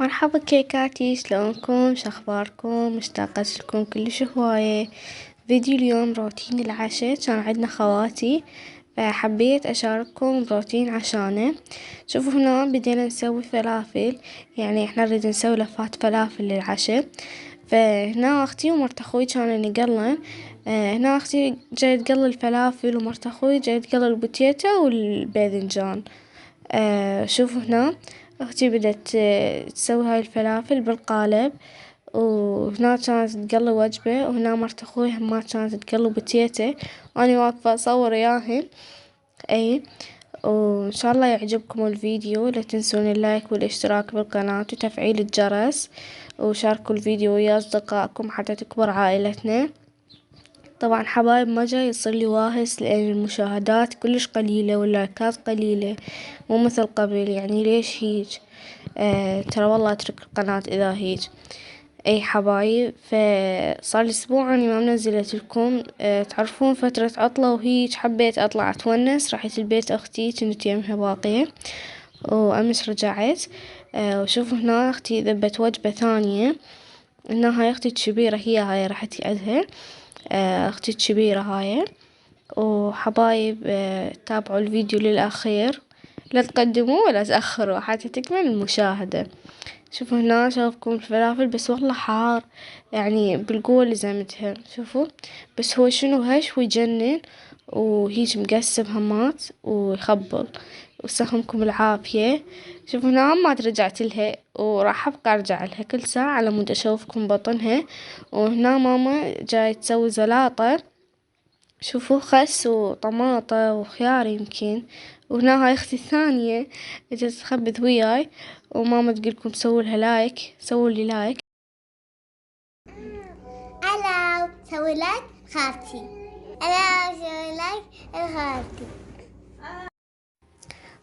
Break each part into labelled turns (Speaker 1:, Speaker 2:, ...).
Speaker 1: مرحبا كيكاتي، شلونكم؟ شخباركم؟ مشتاقة لكم كلش هواية. فيديو اليوم روتين العشاء، كان عندنا خواتي فحبيت اشارككم روتين عشانه. شوفوا هنا بدينا نسوي فلافل، يعني احنا نريد نسوي لفات فلافل للعشاء. فهنا اختي ومرت اخوي كانوا يقلن. هنا اختي جاي تقلي الفلافل ومرت اخوي جاي تقلي البوتيتو والباذنجان. شوفوا هنا اختي بدت تسوي هاي الفلافل بالقالب، وهنا كانت تقلي وجبة، وهنا مرت اخوي ما كانت تقلي بوتيتة، واني واقفة اصور وياهن. اي، وان شاء الله يعجبكم الفيديو. لا تنسون اللايك والاشتراك بالقناة وتفعيل الجرس، وشاركوا الفيديو ويا اصدقائكم حتى تكبر عائلتنا. طبعا حبايب ما جاي يصير لي واهس لان المشاهدات كلش قليلة واللايكات قليلة، مو مثل قبل. يعني ليش هيج؟ ترى والله اترك القناة اذا هيج. اي حبايب، فصار لي اسبوع اني ما منزلت لكم. تعرفون فترة عطلة وهيج حبيت اطلع اتونس، رحت البيت اختي كنت يمها باقية، وامس رجعت. وشوفوا هنا اختي ذبت وجبة ثانية. هنا هاي اختي الكبيرة، هي هاي راحت عندها. اختي الكبيرة هاي. وحبايب تابعوا الفيديو للأخير، لا تقدموا ولا تأخروا حتى تكمل المشاهدة. شوفوا هنا شوفكم الفلافل، بس والله حار، يعني بالقوة لزمتها. شوفوا بس هو شنو هش ويجنن، وهيج مقسم همات ويخبل، وسخنكم العافية. شوفوا هنا ما رجعت لها، وراح ابقى ارجع لها كل ساعة على مود اشوفكم بطنها. وهنا ماما جاي تسوي زلاطة، شوفوا خس وطماطة وخيار يمكن. وهنا هاي اختي الثانية اجت تخبث وياي، وماما تقولكم سووا لها لايك، سووا لي لايك.
Speaker 2: الو سوي لايك خالتي. الو سوي لايك خالتي.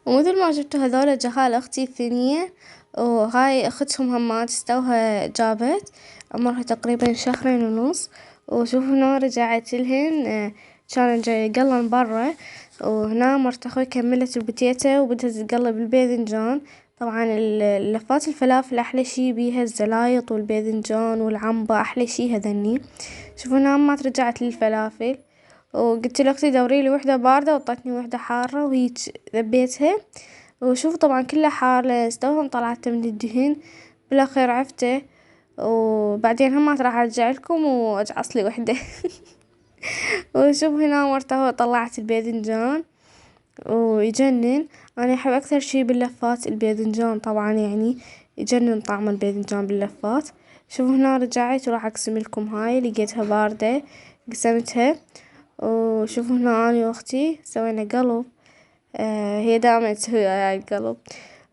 Speaker 1: ومثل ما شفتوا هذول جهال اختي الثانية، وهاي اختهم همات استوها جابت عمرها تقريبا شهرين ونص. وشوفوا هنا رجعت لهن، كان جاي يقلن برا. وهنا مرت اخوي كملت البوتيتو وبدها تقلب الباذنجان. طبعا لفات الفلافل احلى شي بيها الزلايط والباذنجان والعنبة، احلى شي هذني. شوفوا هنا ما رجعت للفلافل، وقلت لاختي دوري لي وحده بارده، وعطتني وحده حاره وهيج ذبيتها. وشوف طبعا كلها حار لين استوى، طلعت من الدهن بالاخير عفته. وبعدين هم راح ارجع لكم واجعص لي وحده. وشوف هنا مرته طلعت الباذنجان ويجنن. انا احب اكثر شي باللفات الباذنجان طبعا، يعني يجنن طعم الباذنجان باللفات. شوفوا هنا رجعت وراح اقسم لكم هاي، لقيتها باردة قسمتها. وشوفوا هنا اني واختي سوينا قلب. هي دائما تسوي هاي القلب.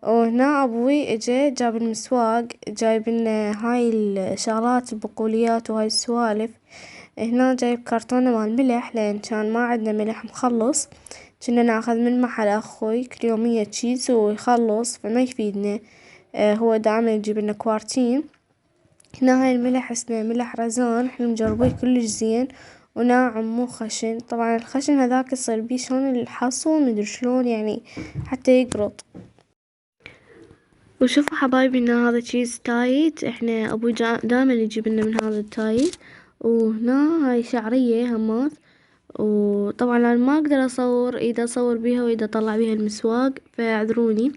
Speaker 1: وهنا ابوي اجا جاب المسواق، جايب لنا هاي الشغلات البقوليات وهاي السوالف. هنا جايب كرتونة مال ملح لان كان ما عندنا ملح مخلص، كنا ناخذ من محل اخوي كل يومية تشيز ويخلص فما يفيدنا. هو دائما يجيب لنا كوارتين. هنا هاي الملح اسمه ملح رزان، احنا مجربيه كلش زين وناعم مو خشن. طبعا الخشن هذاك يصير بيه شلون الحصو مدري شلون، يعني حتى يقرط. وشوفوا حبايبي ان هذا تشيز تايد، احنا ابوي دائما يجيب لنا من هذا التايد. وهنا هاي شعرية همات. وطبعا انا ما اقدر اصور اذا اصور بيها واذا اطلع بيها المسواق فاعذروني.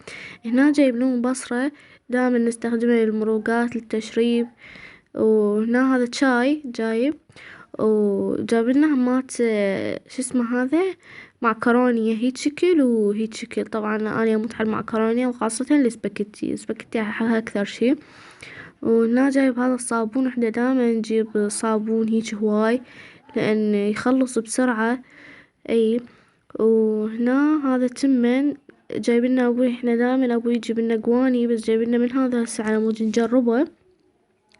Speaker 1: هنا جايب لهم بصرة دائما نستخدمها للمروقات للتشريب. وهنا هذا شاي جايب، وجاب لنا همات شو اسمه هذا، معكرونية هيج شكل وهيج شكل. طبعا انا اموت على المعكرونية وخاصة السباكيتي احبها اكثر شي. وهنا جايب هذا الصابون، احنا دائما نجيب صابون هيج هواي لان يخلص بسرعة. اي، وهنا هذا تمن جايب لنا ابوي، احنا دائما ابوي يجيب لنا قواني، بس جايب لنا من هذا هسه على مود نجربه.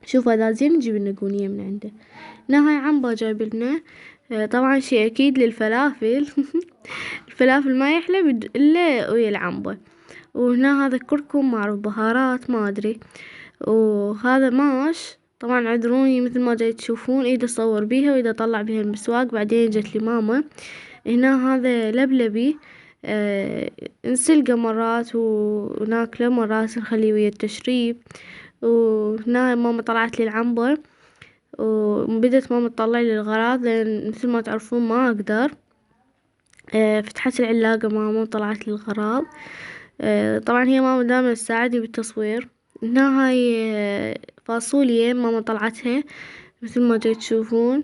Speaker 1: شوف هذا زين نجيب لنا قونية من عنده. هنا هاي عنبة جايب لنا، طبعا شي اكيد للفلافل. الفلافل ما يحلى الا ويا العنبة. وهنا هذا كركم معروف بهارات ما ادري. وهذا ماش، طبعا عذروني مثل ما جاي تشوفون ايده اصور بيها واذا اطلع بيها المسواق. بعدين جت لي ماما. هنا هذا لبلبي، نسلقه مرات وناكله، مرات نخليه ويا التشريب. وهنا ماما طلعت لي العنبر، وبدت ماما تطلع لي الغراض لأن مثل ما تعرفون ما أقدر. فتحت العلاقة ماما وطلعت لي الغراض. طبعا هي ماما دائما تساعدني بالتصوير. هنا هاي فاصوليا ماما طلعتها مثل ما جاي تشوفون.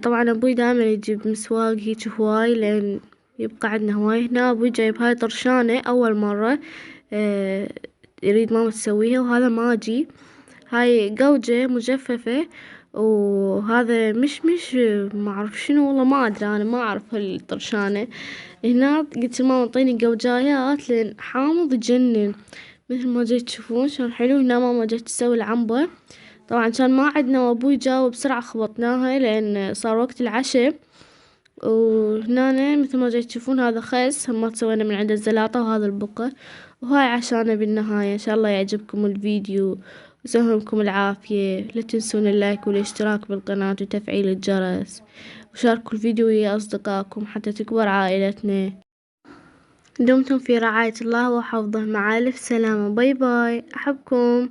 Speaker 1: طبعا أبوي دائما يجيب مسواق هيج هواي لأن يبقى عندنا هواي. هنا أبوي جايب هاي طرشانة أول مرة يريد ماما تسويها، وهذا ماجي. هاي قوجة مجففة، وهذا مش ما اعرف شنو والله، ما ادري، انا ما اعرف هالطرشانة. هنا قلت لماما انطيني قوجايات لان حامض يجنن مثل ما جيت تشوفون شلون حلو. هنا ماما جت تسوي العنبر، طبعا كان ما عندنا وابوي جا وبسرعة خبطناها لان صار وقت العشاء. وهنا مثل ما جيت تشوفون هذا خس هم سوينا من عند الزلاطة، وهذا البقر، وهاي عشانه بالنهاية. ان شاء الله يعجبكم الفيديو ويسهمكم العافية. لا تنسون اللايك والاشتراك بالقناة وتفعيل الجرس، وشاركوا الفيديو ويا أصدقائكم حتى تكبر عائلتنا. دمتم في رعاية الله وحفظه، مع ألف سلامة. باي باي، أحبكم.